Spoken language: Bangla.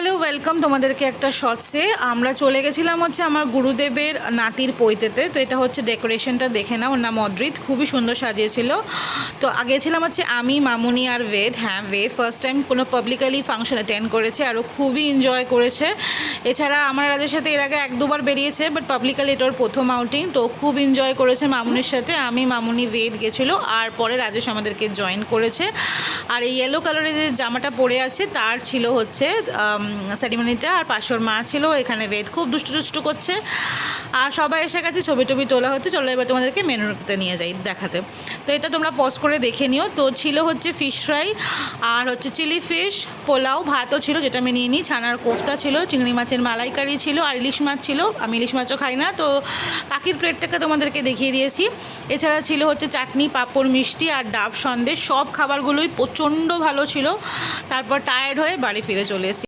হ্যালো, ওয়েলকাম তোমাদেরকে একটা শর্টসে। আমরা চলে গেছিলাম হচ্ছে আমার গুরুদেবের নাতির পৈতেতে। তো এটা হচ্ছে ডেকোরেশনটা দেখে নাও, ওর নাম অদ্রিত, খুবই সুন্দর সাজিয়েছিল। তো আগে ছিলাম হচ্ছে আমি, মামুনি আর বেদ। হ্যাঁ, বেদ ফার্স্ট টাইম কোনো পাবলিকালি ফাংশন অ্যাটেন্ড করেছে, আরও খুবই এনজয় করেছে। এছাড়া আমার রাজের সাথে এর আগে 1-2বার বেরিয়েছে, বাট পাবলিকালি এটার প্রথম আউটিং। তো খুব এনজয় করেছে মামুনির সাথে। আমি, মামুনি, বেদ গেছিলো, আর পরে রাজেশ আমাদেরকে জয়েন করেছে। আর এই ইয়েলো কালারের যে জামাটা পরে আছে তার ছিল হচ্ছে সেরিমনিটা, আর পাশের মা ছিল। এখানে বেদ খুব দুষ্টু করছে, আর সবাই এসে গেছে, ছবি টবি তোলা হচ্ছে। চলো এবার তোমাদেরকে মেনুতে নিয়ে যাই দেখাতে। তো এটা তোমরা পজ করে দেখে নিও। তো ছিল হচ্ছে ফিশ ফ্রাই, আর হচ্ছে চিলি ফিশ, পোলাও, ভাতও ছিল যেটা আমি নিয়ে নিই, ছানার কোফতা ছিল, চিংড়ি মাছের মালাইকারি ছিল, আর ইলিশ মাছ ছিল। আমি ইলিশ মাছও খাই না, তো কাকির প্লেটটাকে তোমাদেরকে দেখিয়ে দিয়েছি। এছাড়া ছিল হচ্ছে চাটনি, পাঁপড়, মিষ্টি আর ডাব সন্দেশ। সব খাবারগুলোই প্রচণ্ড ভালো ছিল। তারপর টায়ার্ড হয়ে বাড়ি ফিরে চলে এসেছি।